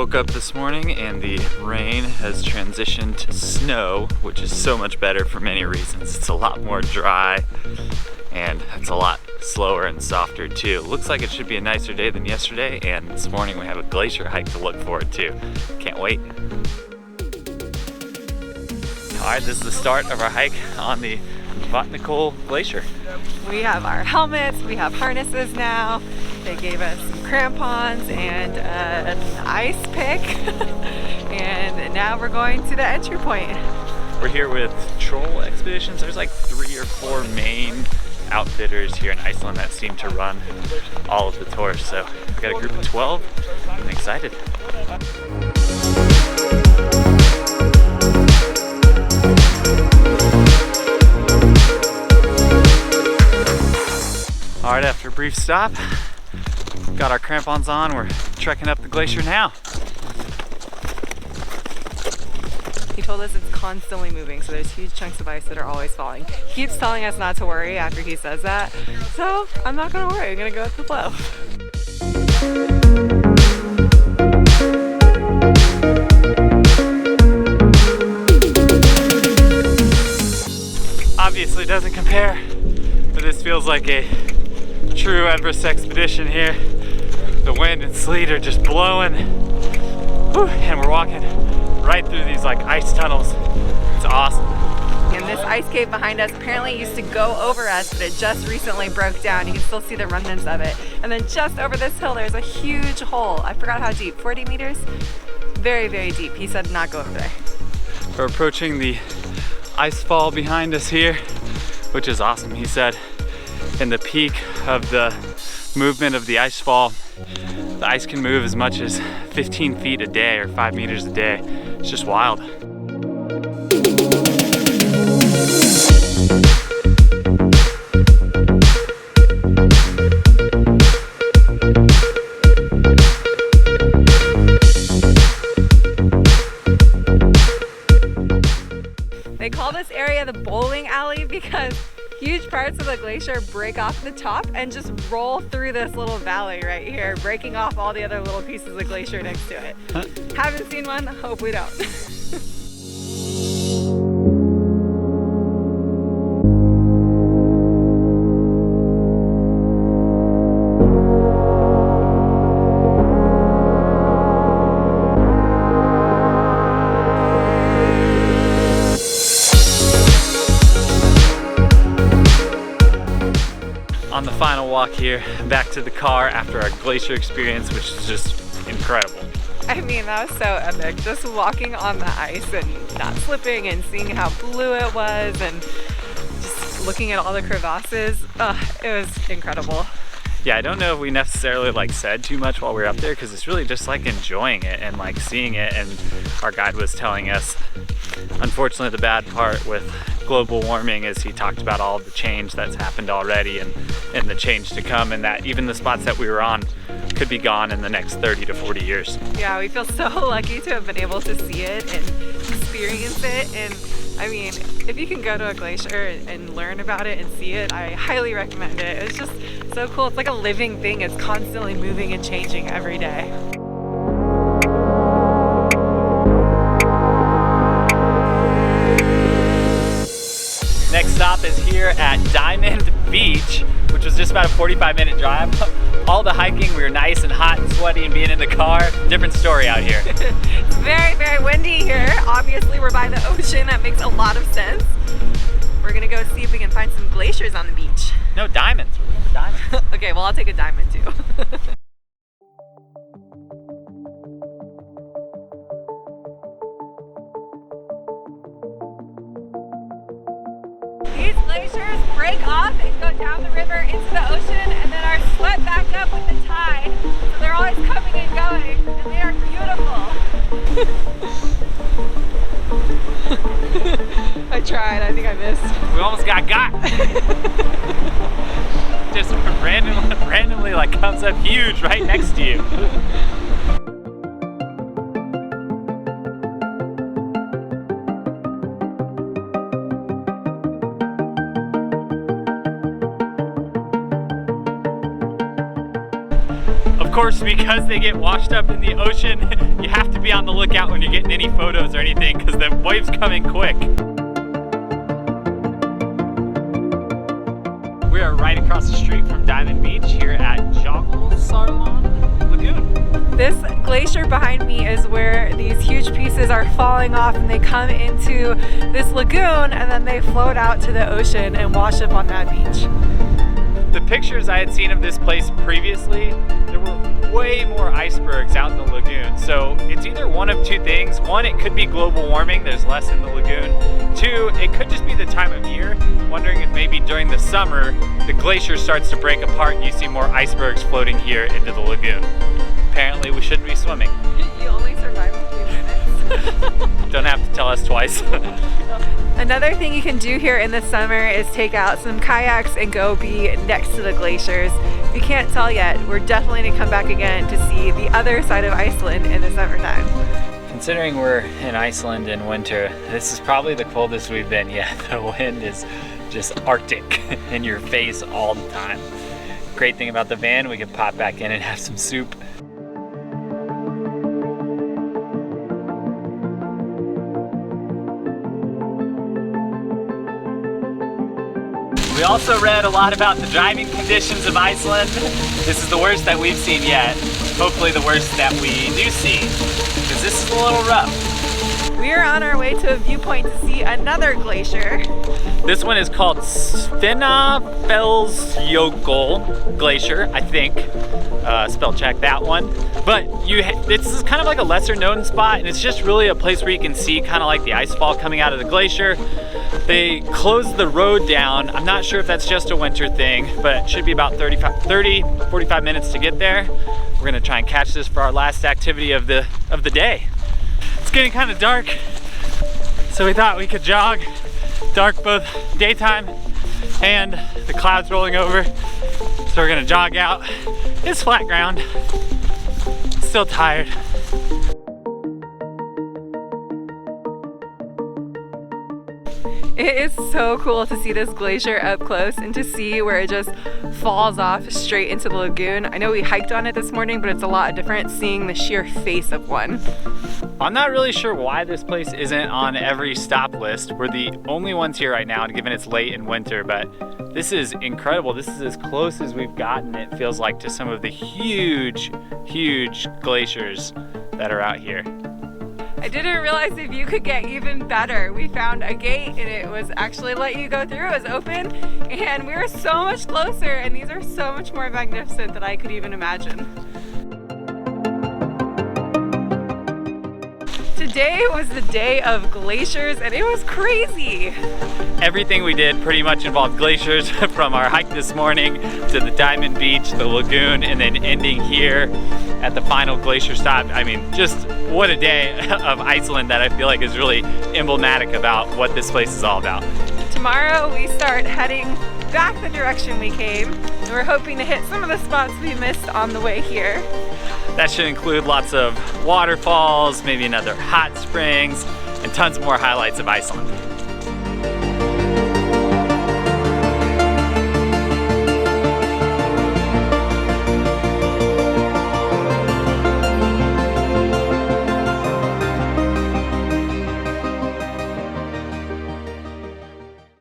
Woke up this morning and the rain has transitioned to snow, which is so much better for many reasons. It's a lot more dry and it's a lot slower and softer too. Looks like it should be a nicer day than yesterday, and this morning we have a glacier hike to look forward to. Can't wait. Alright, this is the start of our hike on the Vatnakull Glacier. We have our helmets, we have harnesses now. They gave us some crampons and an ice pick. And now we're going to the entry point. We're here with Troll Expeditions. There's like 3 or 4 main outfitters here in Iceland that seem to run all of the tours. So we've got a group of 12. I'm excited. All right, after a brief stop, got our crampons on. We're trekking up the glacier now. He told us it's constantly moving, so there's huge chunks of ice that are always falling. He keeps telling us not to worry after he says that, so I'm not gonna worry, I'm gonna go with the flow. Obviously doesn't compare, but this feels like a true Everest expedition here. The wind and sleet are just blowing. Whew, and we're walking right through these like ice tunnels. It's awesome. And this ice cave behind us apparently used to go over us, but it just recently broke down. You can still see the remnants of it. And then just over this hill, there's a huge hole. I forgot how deep, 40 meters? Very, very deep. He said not go over there. We're approaching the icefall behind us here, which is awesome. He said in the peak of the movement of the icefall, the ice can move as much as 15 feet a day or 5 meters a day. It's just wild. They call this area the bowling alley because huge parts of the glacier break off the top and just roll through this little valley right here, breaking off all the other little pieces of glacier next to it. Huh? Haven't seen one, hope we don't. On the final walk here, back to the car after our glacier experience, which is just incredible. I mean, that was so epic. Just walking on the ice and not slipping and seeing how blue it was and just looking at all the crevasses. It was incredible. Yeah, I don't know if we necessarily like said too much while we were up there, because it's really just like enjoying it and like seeing it. And our guide was telling us, unfortunately, the bad part with global warming is he talked about all of the change that's happened already and the change to come, and that even the spots that we were on could be gone in the next 30 to 40 years. Yeah, we feel so lucky to have been able to see it and experience it. And I mean, if you can go to a glacier and learn about it and see it, I highly recommend it. It's just so cool. It's like a living thing. It's constantly moving and changing every day. Next stop is here at Diamond Beach, which was just about a 45-minute drive. All the hiking, we were nice and hot and sweaty and being in the car. Different story out here. It's very, very windy here. Obviously, we're by the ocean. That makes a lot of sense. We're gonna go see if we can find some glaciers on the beach. No, diamonds. We're looking for diamonds. Okay, well, I'll take a diamond too. These glaciers break off and go down the river into the ocean and then are swept back up with the tide. So they're always coming and going, and they are beautiful. I tried, I think I missed. We almost got. Just randomly like comes up huge right next to you. course, because they get washed up in the ocean, you have to be on the lookout when you're getting any photos or anything because the waves coming quick. We are right across the street from Diamond Beach here at Jogulsarlon Lagoon. This glacier behind me is where these huge pieces are falling off and they come into this lagoon and then they float out to the ocean and wash up on that beach. The pictures I had seen of this place previously, there were way more icebergs out in the lagoon. So it's either one of two things. One, it could be global warming, there's less in the lagoon. Two, it could just be the time of year. Wondering if maybe during the summer, the glacier starts to break apart and you see more icebergs floating here into the lagoon. Apparently we shouldn't be swimming. You only survive a few minutes. Don't have to tell us twice. Another thing you can do here in the summer is take out some kayaks and go be next to the glaciers. If you can't tell yet, we're definitely going to come back again to see the other side of Iceland in the summertime. Considering we're in Iceland in winter, this is probably the coldest we've been yet. The wind is just Arctic in your face all the time. Great thing about the van, we can pop back in and have some soup. We also read a lot about the driving conditions of Iceland. This is the worst that we've seen yet. Hopefully the worst that we do see, because this is a little rough. We are on our way to a viewpoint to see another glacier. This one is called Vatnajökull Glacier, I think. Spell check that one. But this is kind of like a lesser known spot, and it's just really a place where you can see kind of like the icefall coming out of the glacier. They closed the road down. I'm not sure if that's just a winter thing, but it should be about 45 minutes to get there. We're gonna try and catch this for our last activity of the day. It's getting kind of dark, so we thought we could jog. Dark both daytime and the clouds rolling over. So we're gonna jog out. It's flat ground. Still tired. It is so cool to see this glacier up close and to see where it just falls off straight into the lagoon. I know we hiked on it this morning, but it's a lot different seeing the sheer face of one. I'm not really sure why this place isn't on every stop list. We're the only ones here right now, given it's late in winter, but this is incredible. This is as close as we've gotten, it feels like, to some of the huge, huge glaciers that are out here. I didn't realize the view could get even better. We found a gate and it was actually let you go through. It was open and we were so much closer, and these are so much more magnificent than I could even imagine. Today was the day of glaciers and it was crazy. Everything we did pretty much involved glaciers, from our hike this morning to the Diamond Beach, the lagoon, and then ending here at the final glacier stop. I mean, just what a day of Iceland that I feel like is really emblematic about what this place is all about. Tomorrow we start heading back the direction we came, and we're hoping to hit some of the spots we missed on the way here. That should include lots of waterfalls, maybe another hot springs, and tons more highlights of Iceland.